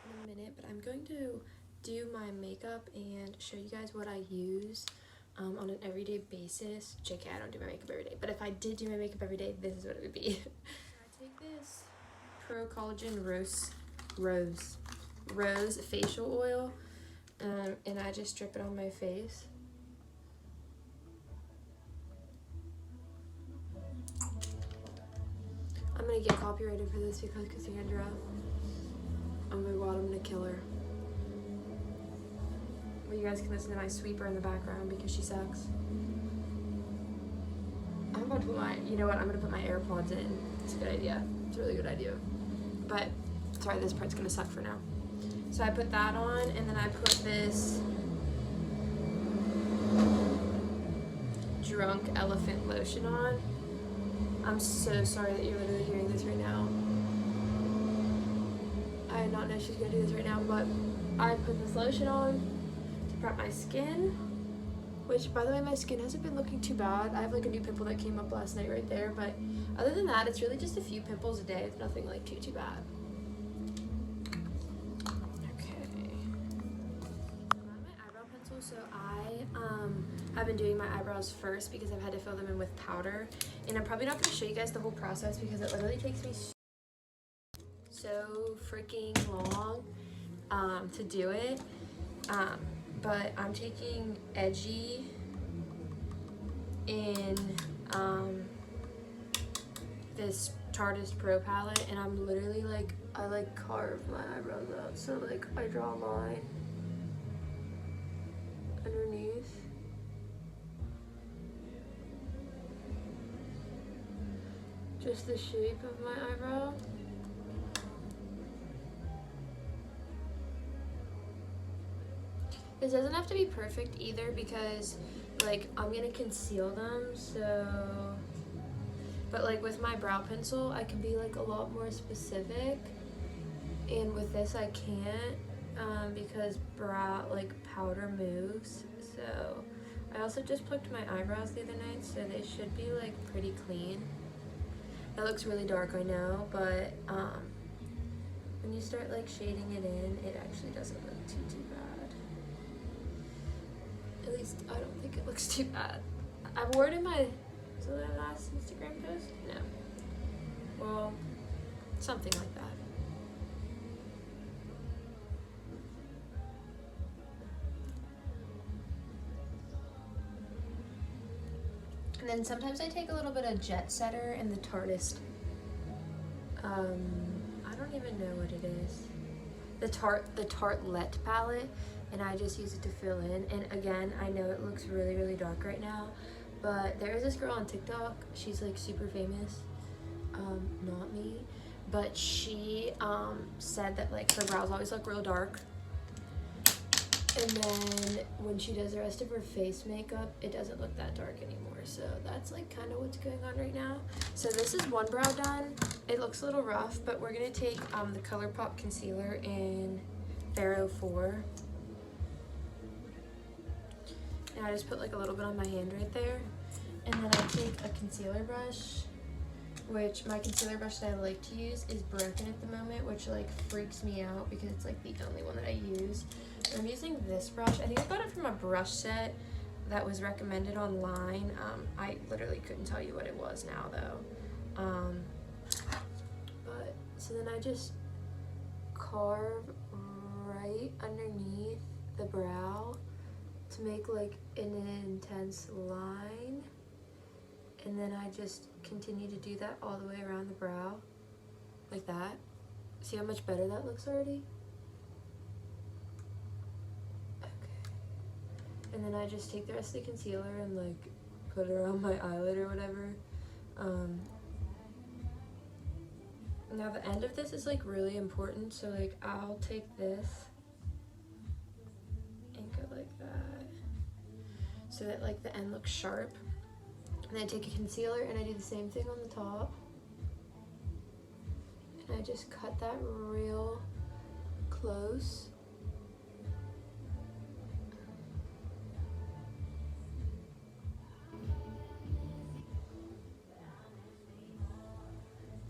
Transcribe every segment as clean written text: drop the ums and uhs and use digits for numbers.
in a minute, but I'm going to do my makeup and show you guys what I use on an everyday basis. JK, I don't do my makeup every day, but if I did do my makeup every day, this is what it would be. I take this Pro Collagen Rose facial oil, and I just drip it on my face. I'm gonna get copyrighted for this because Cassandra, oh my god, I'm gonna kill her. Well, you guys can listen to my sweeper in the background because she sucks. I'm about to put my, you know what, I'm gonna put my AirPods in. It's a good idea. It's a really good idea. But, sorry, this part's gonna suck for now. So I put that on, and then I put this Drunk Elephant lotion on. I'm so sorry that you're literally hearing this right now. I did not know she's gonna do this right now, but I put this lotion on to prep my skin, which, by the way, my skin hasn't been looking too bad. I have like a new pimple that came up last night right there, but other than that, it's really just a few pimples a day. It's nothing like too bad. Okay. I'm on my eyebrow pencil, so I have been doing my eyebrows first because I've had to fill them in with powder, and I'm probably not going to show you guys the whole process because it literally takes me so freaking long to do it. But I'm taking Edgy in this Tartist Pro palette, and I'm literally like, I like carve my eyebrows out, so like I draw a line underneath. Just the shape of my eyebrow. This doesn't have to be perfect either because like I'm gonna conceal them, so, but like with my brow pencil I can be like a lot more specific, and with this I can't because powder moves. So I also just plucked my eyebrows the other night, so they should be like pretty clean. It looks really dark, I know, but when you start like shading it in, it actually doesn't look too bad. At least I don't think it looks too bad. I wore it in my, was it the last Instagram post? No. Well, something like that. And then sometimes I take a little bit of Jet Setter in the Tartist. I don't even know what it is. The Tartelette palette, and I just use it to fill in. And again, I know it looks really dark right now, but there is this girl on TikTok. She's like super famous. Not me, but she said that like her brows always look real dark. And then when she does the rest of her face makeup, it doesn't look that dark anymore. So that's like kind of what's going on right now. So this is one brow done. It looks a little rough, but we're gonna take the Colourpop concealer in Pharaoh 4. And I just put like a little bit on my hand right there. And then I take a concealer brush, which my concealer brush that I like to use is broken at the moment, which like freaks me out because it's like the only one that I use. And I'm using this brush. I think I got it from a brush set that was recommended online. I literally couldn't tell you what it was now though. But so then I just carve right underneath the brow to make like an intense line, and then I just continue to do that all the way around the brow like that. See how much better that looks already? And then I just take the rest of the concealer and like put it around my eyelid or whatever. Now the end of this is like really important, so like I'll take this and go like that so that like the end looks sharp. And then I take a concealer and I do the same thing on the top. And I just cut that real close.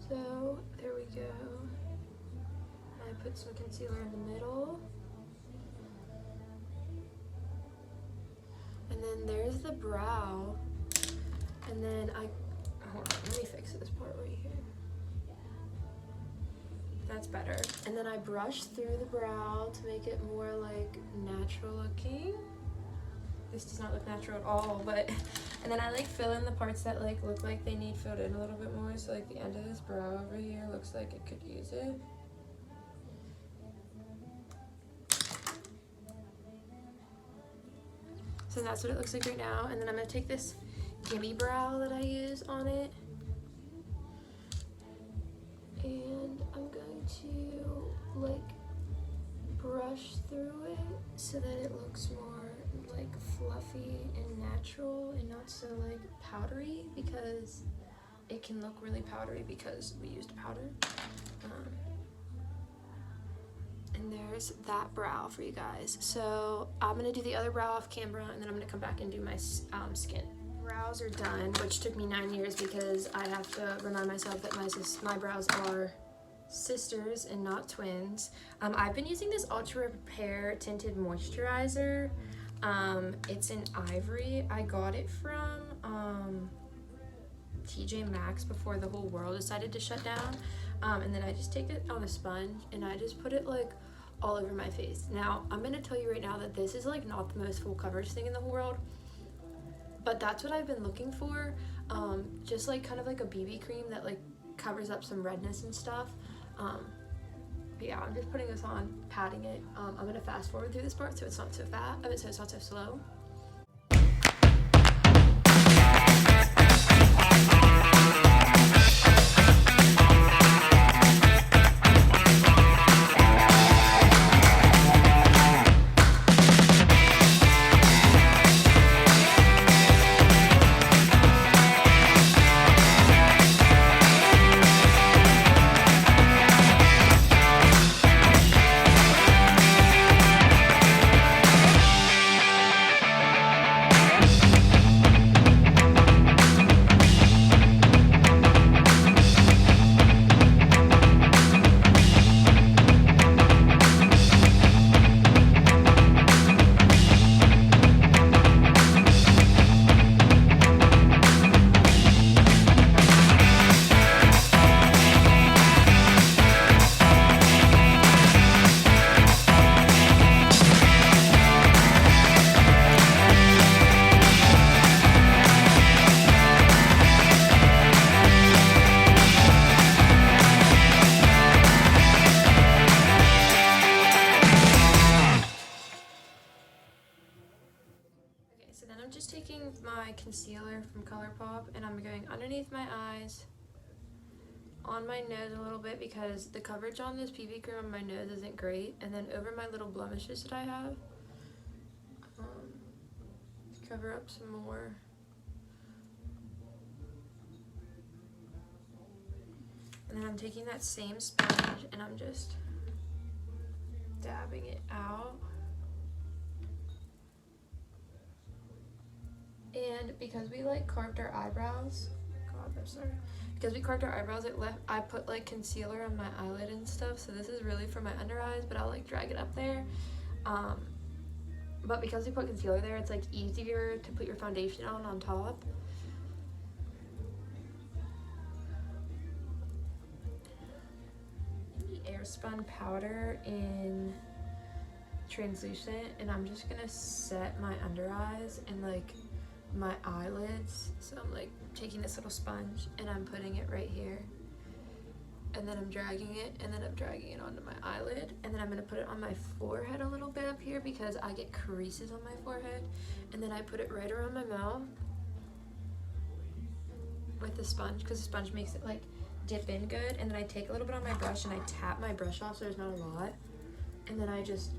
So there we go. I put some concealer in the middle. And then there's the brow. And then hold on, let me fix this part right here. That's better. And then I brush through the brow to make it more like natural looking. This does not look natural at all, but, and then I like fill in the parts that like look like they need filled in a little bit more. So like the end of this brow over here looks like it could use it. So that's what it looks like right now. And then I'm gonna take this gimme brow that I use on it, and I'm going to like brush through it so that it looks more like fluffy and natural and not so like powdery, because it can look really powdery because we used powder. And there's that brow for you guys. So I'm gonna do the other brow off camera, and then I'm gonna come back and do my skin. Brows are done, which took me 9 years because I have to remind myself that my brows are sisters and not twins. I've been using this Ultra Repair tinted moisturizer. It's in ivory. I got it from TJ Maxx before the whole world decided to shut down. And then I just take it on a sponge and I just put it like all over my face. Now, I'm gonna tell you right now that this is like not the most full coverage thing in the whole world, but that's what I've been looking for. Just like kind of like a BB cream that like covers up some redness and stuff. But yeah, I'm just putting this on, patting it. I'm gonna fast forward through this part so it's not so so it's not so slow. So then I'm just taking my concealer from Colourpop and I'm going underneath my eyes, on my nose a little bit because the coverage on this BB cream on my nose isn't great, and then over my little blemishes that I have, cover up some more. And then I'm taking that same sponge and I'm just dabbing it out. And because we like carved our eyebrows, God, I'm sorry. Because we carved our eyebrows, I put like concealer on my eyelid and stuff. So this is really for my under eyes, but I'll like drag it up there. But because we put concealer there, it's like easier to put your foundation on top. Airspun powder in translucent, and I'm just gonna set my under eyes and like my eyelids. So I'm like taking this little sponge and I'm putting it right here, and then I'm dragging it, and then I'm dragging it onto my eyelid, and then I'm gonna put it on my forehead a little bit up here because I get creases on my forehead, and then I put it right around my mouth with the sponge because the sponge makes it like dip in good, and then I take a little bit on my brush and I tap my brush off so there's not a lot, and then I just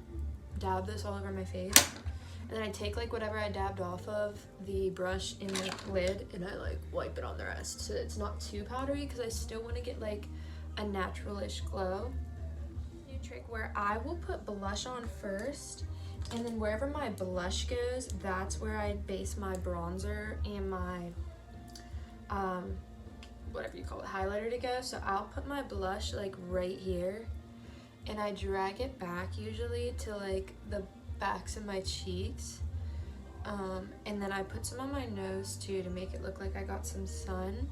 dab this all over my face, and then I take like whatever I dabbed off of the brush in the lid and I like wipe it on the rest so that it's not too powdery because I still want to get like a natural-ish glow. New trick where I will put blush on first, and then wherever my blush goes, that's where I base my bronzer and my whatever you call it, highlighter to go. So I'll put my blush like right here, and I drag it back usually to like the backs of my cheeks. And then I put some on my nose too to make it look like I got some sun.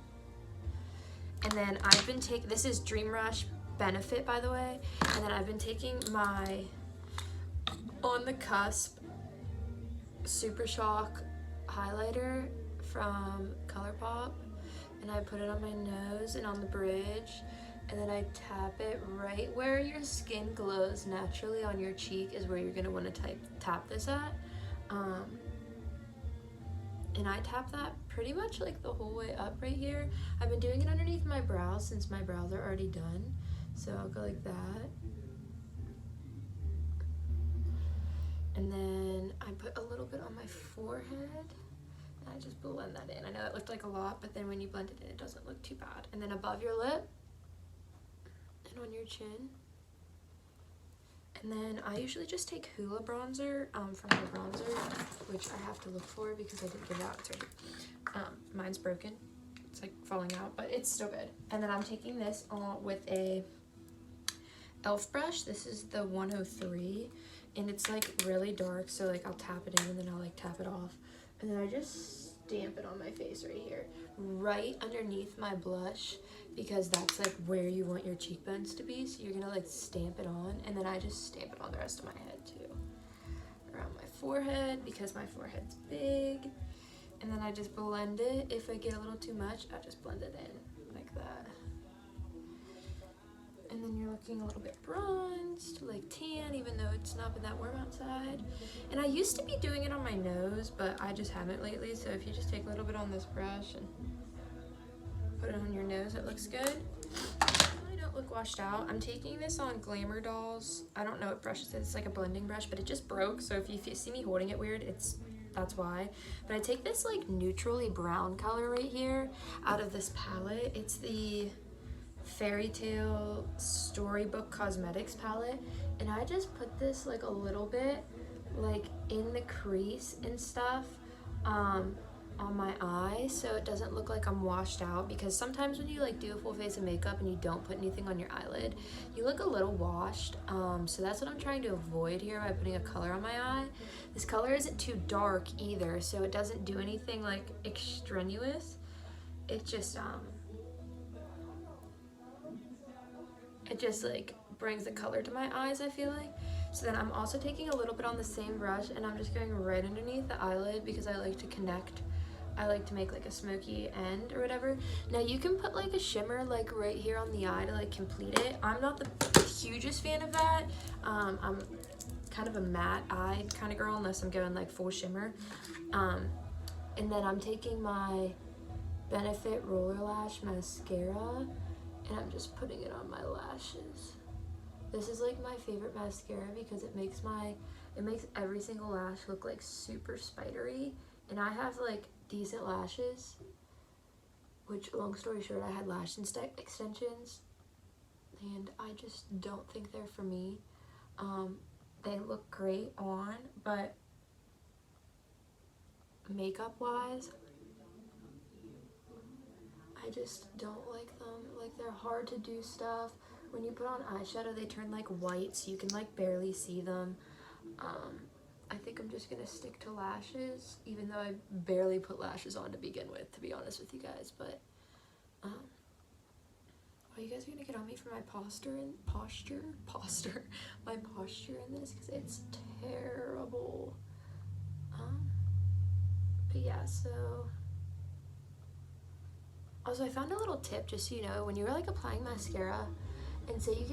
And then I've been taking, this is Dream Rush Benefit, by the way. And then I've been taking my On the Cusp Super Shock highlighter from Colourpop, and I put it on my nose and on the bridge, and then I tap it right where your skin glows naturally on your cheek is where you're gonna want to tap this at. And I tap that pretty much like the whole way up right here. I've been doing it underneath my brows since my brows are already done. So I'll go like that. And then I put a little bit on my forehead. And I just blend that in. I know it looked like a lot, but then when you blend it in, it doesn't look too bad. And then above your lip and on your chin. And then I usually just take Hoola bronzer from my bronzer, which I have to look for because I didn't give it out. It's right here. Mine's broken. It's like falling out, but it's still good. And then I'm taking this on with a e.l.f. brush. This is the 103, and it's like really dark, so like I'll tap it in and then I'll like tap it off. And then I just stamp it on my face right here, right underneath my blush, because that's like where you want your cheekbones to be. So you're gonna like stamp it on, and then I just stamp it on the rest of my head too, around my forehead because my forehead's big. And then I just blend it. If I get a little too much, I just blend it in like that. And then you're looking a little bit bronzed, like tan, even though it's not been that warm outside. And I used to be doing it on my nose, but I just haven't lately. So if you just take a little bit on this brush and put it on your nose, it looks good. I don't look washed out. I'm taking this on Glamour Dolls. I don't know what brush it is. It's like a blending brush, but it just broke. So if you see me holding it weird, that's why. But I take this like neutrally brown color right here out of this palette. It's the Fairy Tale Storybook Cosmetics palette, and I just put this like a little bit like in the crease and stuff on my eye, so it doesn't look like I'm washed out, because sometimes when you like do a full face of makeup and you don't put anything on your eyelid, you look a little washed. So that's what I'm trying to avoid here by putting a color on my eye. This color isn't too dark either, so it doesn't do anything like extraneous. It just like brings the color to my eyes, I feel like. So then I'm also taking a little bit on the same brush, and I'm just going right underneath the eyelid because I like to connect. I like to make like a smoky end or whatever. Now you can put like a shimmer like right here on the eye to like complete it. I'm not the hugest fan of that. I'm kind of a matte eye kind of girl unless I'm going like full shimmer. And then I'm taking my Benefit Roller Lash Mascara, and I'm just putting it on my lashes. This is like my favorite mascara because it makes every single lash look like super spidery. And I have like decent lashes, which, long story short, I had lash extensions, and I just don't think they're for me. They look great on, but makeup wise, I just don't like them. Like, they're hard to do stuff. When you put on eyeshadow, they turn like white, so you can like barely see them. I think I'm just gonna stick to lashes, even though I barely put lashes on to begin with, to be honest with you guys. But are you guys gonna get on me for my posture in this, because it's terrible. But yeah, so also I found a little tip, just so you know, when you're like applying mascara and say you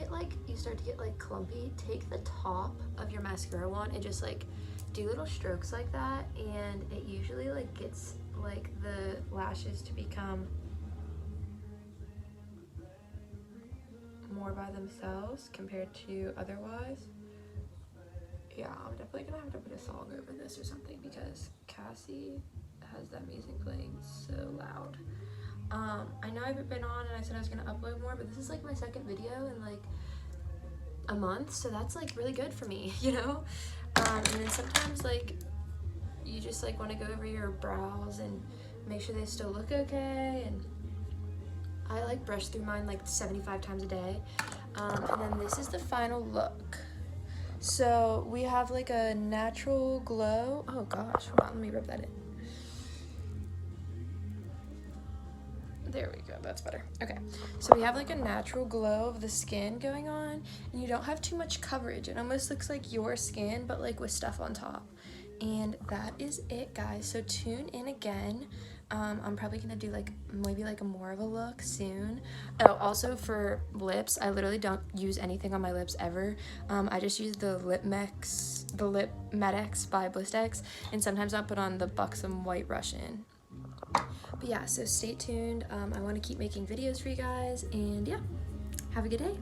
start to get like clumpy, take the top of your mascara wand and just like do little strokes like that, and it usually like gets like the lashes to become more by themselves compared to otherwise. Yeah, I'm definitely gonna have to put a song over this or something, because Cassie has that music playing so loud. I know I've been on and I said I was gonna upload more, but this is like my second video in like a month, so that's like really good for me, you know? And then sometimes like you just like want to go over your brows and make sure they still look okay, and I like brush through mine like 75 times a day. And then this is the final look. So we have like a natural glow. Oh gosh, hold on, let me rub that in. There we go, that's better. Okay, so we have like a natural glow of the skin going on, and you don't have too much coverage. It almost looks like your skin, but like with stuff on top. And that is it, guys. So tune in again. I'm probably gonna do like maybe like a more of a look soon. Oh, also for lips, I literally don't use anything on my lips ever. I just use the Lip Medex by Blistex, and sometimes I'll put on the Buxom White Russian. But yeah, so stay tuned. I want to keep making videos for you guys, and yeah, have a good day.